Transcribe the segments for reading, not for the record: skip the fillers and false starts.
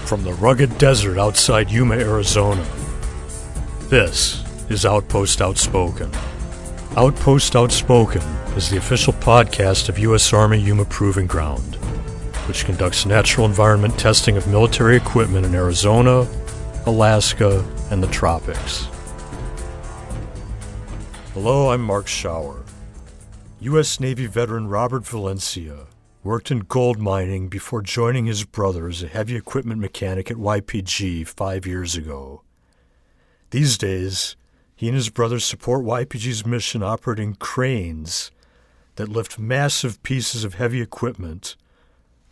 from the rugged desert outside Yuma, Arizona. This is Outpost Outspoken. Outpost Outspoken is the official podcast of U.S. Army Yuma Proving Ground, which conducts natural environment testing of military equipment in Arizona, Alaska, and the tropics. Hello, I'm Mark Schauer. U.S. Navy veteran Robert Valencia worked in gold mining before joining his brother as a heavy equipment mechanic at YPG 5 years ago. These days, he and his brother support YPG's mission operating cranes that lift massive pieces of heavy equipment,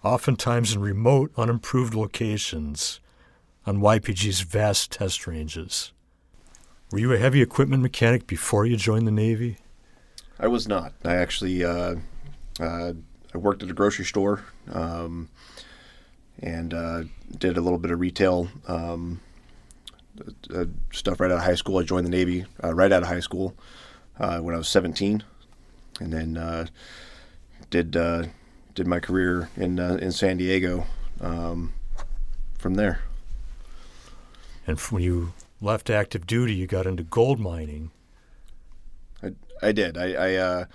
oftentimes in remote, unimproved locations, on YPG's vast test ranges. Were you a heavy equipment mechanic before you joined the Navy? I was not. I actually I worked at a grocery store and did a little bit of retail stuff right out of high school. I joined the Navy right out of high school when I was 17, and then did my career in San Diego from there. And when you left active duty, you got into gold mining. I did. I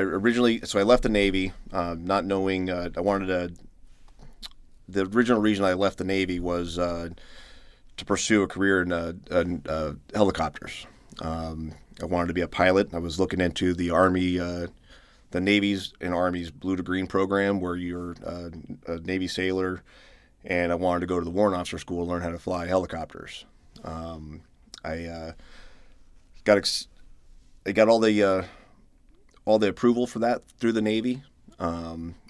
originally left the Navy, not knowing the original reason I left the Navy was to pursue a career in helicopters. I wanted to be a pilot. I was looking into the Army, the Navy's and Army's Blue to Green program, where you're a Navy sailor, and I wanted to go to the Warrant Officer School and learn how to fly helicopters. I got all the approval for that through the Navy,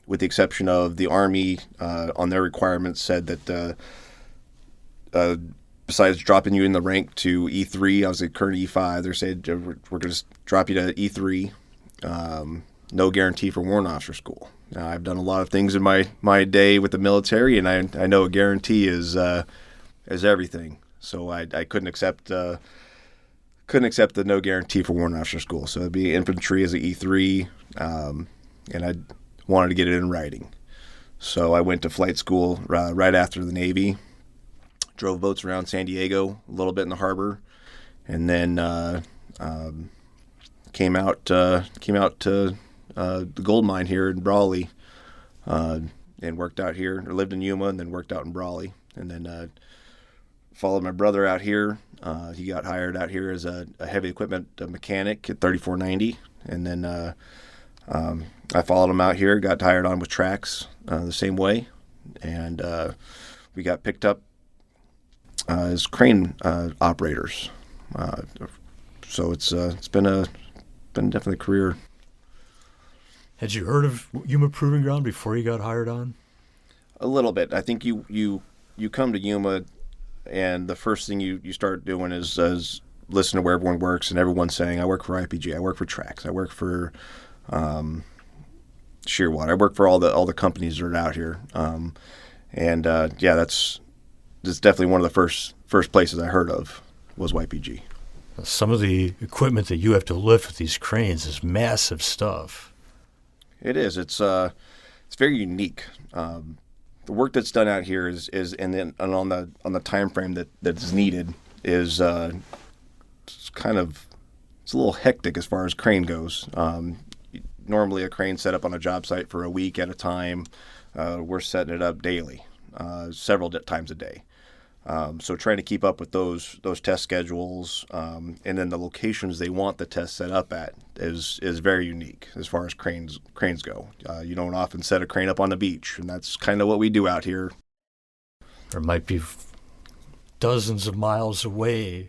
with the exception of the Army on their requirements said that besides dropping you in the rank to E3, I was at current E5, they said we're going to drop you to E3, no guarantee for Warrant Officer School. Now, I've done a lot of things in my day with the military, and I know a guarantee is everything. So I couldn't accept the no guarantee for Warrant Officer School. So it'd be infantry as an E3, and I wanted to get it in writing. So I went to flight school right after the Navy, drove boats around San Diego, a little bit in the harbor, and then came out to the gold mine here in Brawley, and worked out here, or lived in Yuma, and then worked out in Brawley, and then followed my brother out here. He got hired out here as a heavy equipment mechanic at 3490, and then I followed him out here, got hired on with Trax the same way, and we got picked up as crane operators. So it's been definitely a career. Had you heard of Yuma Proving Ground before you got hired on? A little bit. I think you come to Yuma, and the first thing you start doing is listen to where everyone works, and everyone's saying, I work for IPG, I work for Trax, I work for Shearwater, I work for all the companies that are out here. That's definitely one of the first places I heard of was YPG. Some of the equipment that you have to lift with these cranes is massive stuff. It is. It's very unique. The work that's done out here is and on the time frame that's needed is it's a little hectic as far as crane goes. Normally a crane set up on a job site for a week at a time. We're setting it up daily, several times a day. So trying to keep up with those test schedules, and then the locations they want the test set up at is very unique as far as cranes go. You don't often set a crane up on the beach, and that's kind of what we do out here. There might be dozens of miles away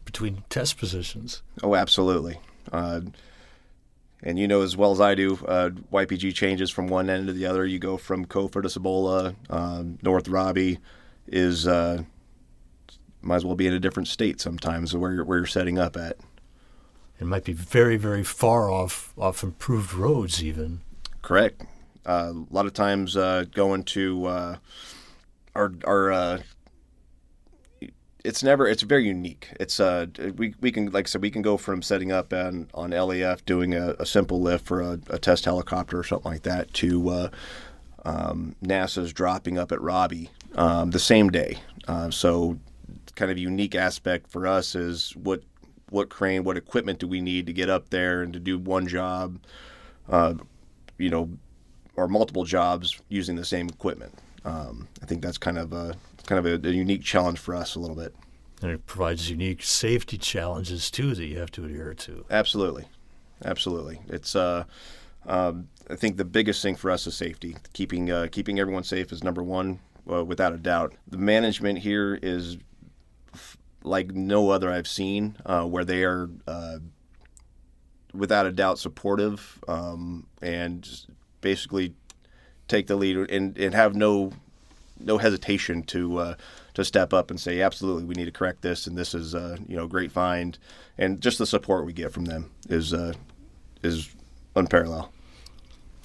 between test positions. Oh, absolutely. And you know as well as I do, YPG changes from one end to the other. You go from Kofa to Cibola, North Robbie is might as well be in a different state sometimes where you're setting up at. It might be very, very far off improved roads even. Correct. A lot of times going to our it's very unique. It's we can, like I said, we can go from setting up on LAF doing a simple lift for a test helicopter or something like that to NASA's dropping up at Robbie the same day. So kind of a unique aspect for us is what equipment do we need to get up there and to do one job, or multiple jobs using the same equipment. I think that's kind of a unique challenge for us a little bit. And it provides unique safety challenges, too, that you have to adhere to. Absolutely. It's I think the biggest thing for us is safety. Keeping everyone safe is number one, without a doubt. The management here is like no other I've seen, where they are without a doubt supportive, and basically take the lead and have no hesitation to step up and say, absolutely, we need to correct this, and this is great find, and just the support we get from them is unparalleled.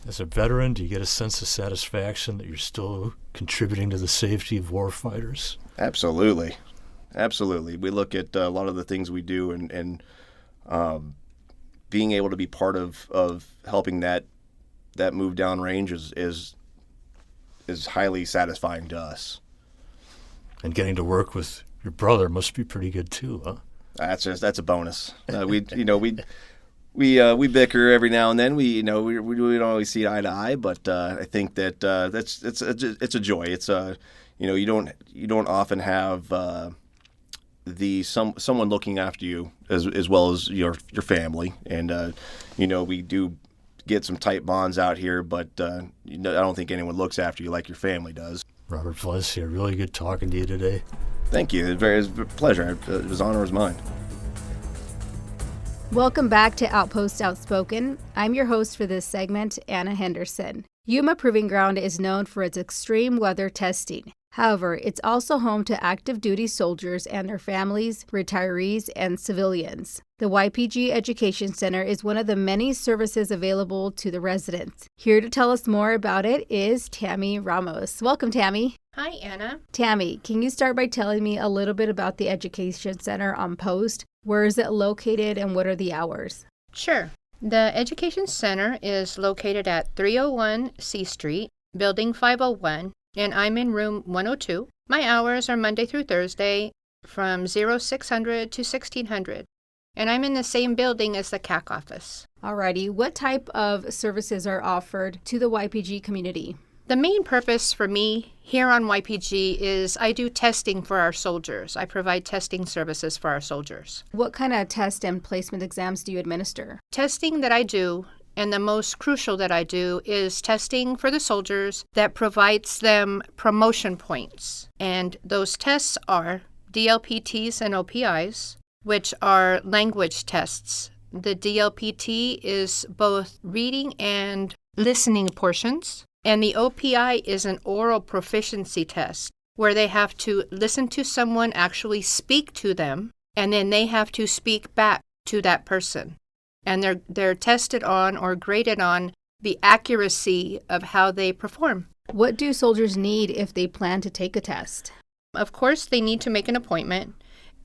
As a veteran, do you get a sense of satisfaction that you're still contributing to the safety of warfighters? Absolutely. We look at a lot of the things we do, and being able to be part of helping that move downrange is highly satisfying to us. And getting to work with your brother must be pretty good too, huh? That's a bonus. We bicker every now and then. We don't always see eye to eye, but I think that it's a joy. It's you don't often have someone looking after you as well as your family, and we do get some tight bonds out here, but I don't think anyone looks after you like your family does. Robert Valencia, really good talking to you today. Thank you. It was a pleasure. It was honor was mine. Welcome back to Outpost Outspoken. I'm your host for this segment, Anna Henderson. Yuma Proving Ground is known for its extreme weather testing. However, it's also home to active duty soldiers and their families, retirees, and civilians. The YPG Education Center is one of the many services available to the residents. Here to tell us more about it is Tammy Ramos. Welcome, Tammy. Hi, Anna. Tammy, can you start by telling me a little bit about the Education Center on Post? Where is it located and what are the hours? Sure. The Education Center is located at 301 C Street, Building 501, and I'm in room 102. My hours are Monday through Thursday from 0600 to 1600, and I'm in the same building as the CAC office. Alrighty, what type of services are offered to the YPG community? The main purpose for me here on YPG is I do testing for our soldiers. I provide testing services for our soldiers. What kind of test and placement exams do you administer? Testing that I do, and the most crucial that I do, is testing for the soldiers that provides them promotion points. And those tests are DLPTs and OPIs, which are language tests. The DLPT is both reading and listening portions. And the OPI is an oral proficiency test where they have to listen to someone actually speak to them, and then they have to speak back to that person. And they're tested on or graded on the accuracy of how they perform. What do soldiers need if they plan to take a test? Of course, they need to make an appointment.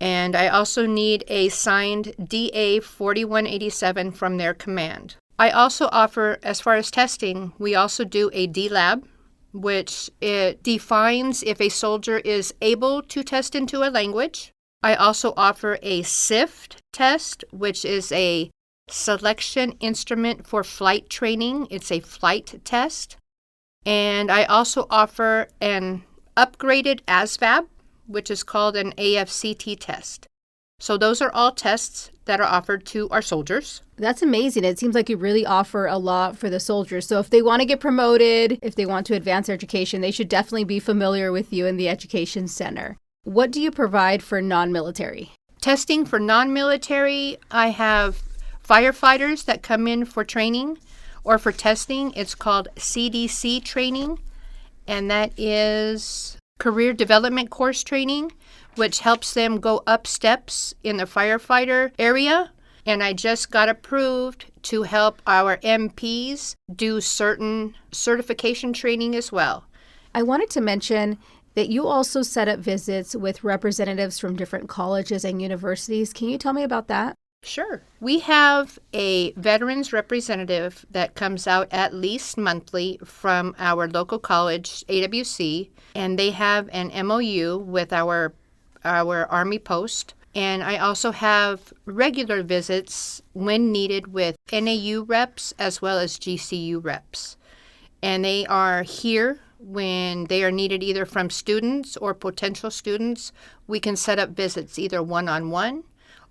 And I also need a signed DA 4187 from their command. I also offer, as far as testing, we also do a D-Lab, which it defines if a soldier is able to test into a language. I also offer a SIFT test, which is a selection instrument for flight training. It's a flight test. And I also offer an upgraded ASVAB, which is called an AFCT test. So those are all tests that are offered to our soldiers. That's amazing. It seems like you really offer a lot for the soldiers. So if they want to get promoted, if they want to advance their education, they should definitely be familiar with you in the Education Center. What do you provide for non-military? Testing for non-military, I have firefighters that come in for training or for testing. It's called CDC training, and that is career development course training, which helps them go up steps in the firefighter area. And I just got approved to help our MPs do certain certification training as well. I wanted to mention that you also set up visits with representatives from different colleges and universities. Can you tell me about that? Sure. We have a veterans representative that comes out at least monthly from our local college, AWC, and they have an MOU with our Army post. And I also have regular visits when needed with NAU reps as well as GCU reps. And they are here when they are needed either from students or potential students. We can set up visits either one-on-one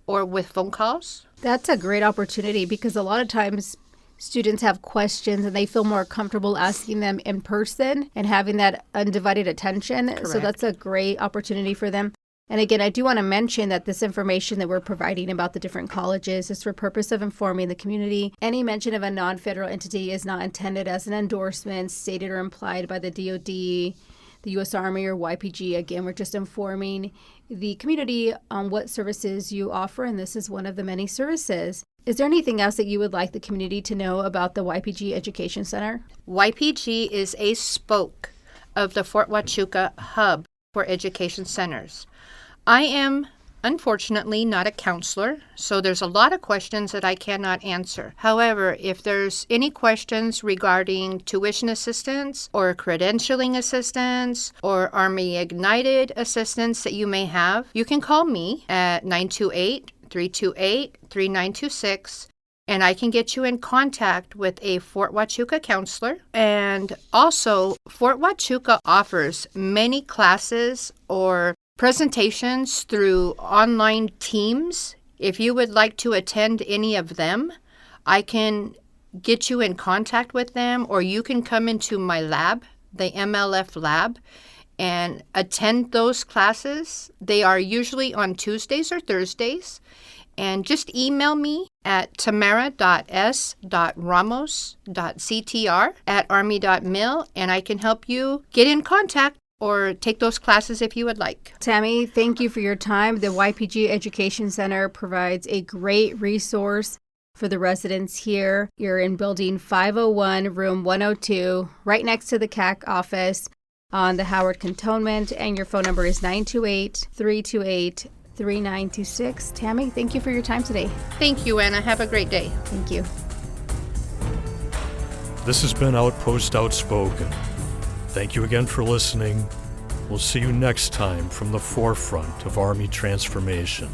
or with phone calls. That's a great opportunity because a lot of times students have questions and they feel more comfortable asking them in person and having that undivided attention. Correct. So that's a great opportunity for them. And again, I do want to mention that this information that we're providing about the different colleges is for purpose of informing the community. Any mention of a non-federal entity is not intended as an endorsement stated or implied by the DoD, the U.S. Army, or YPG. Again, we're just informing the community on what services you offer, and this is one of the many services. Is there anything else that you would like the community to know about the YPG Education Center? YPG is a spoke of the Fort Huachuca hub for education centers. I am, unfortunately, not a counselor, so there's a lot of questions that I cannot answer. However, if there's any questions regarding tuition assistance or credentialing assistance or Army Ignited assistance that you may have, you can call me at 928-328-3926. And I can get you in contact with a Fort Huachuca counselor. And also, Fort Huachuca offers many classes or presentations through online Teams. If you would like to attend any of them, I can get you in contact with them, or you can come into my lab, the MLF lab, and attend those classes. They are usually on Tuesdays or Thursdays. And just email me at tamara.s.ramos.ctr@army.mil, and I can help you get in contact or take those classes if you would like. Tammy, thank you for your time. The YPG Education Center provides a great resource for the residents here. You're in building 501, room 102, right next to the CAC office on the Howard Cantonment, and your phone number is 928-328-3926. Tammy, thank you for your time today. Thank you, Anna. Have a great day. Thank you. This has been Outpost Outspoken. Thank you again for listening. We'll see you next time from the forefront of Army transformation.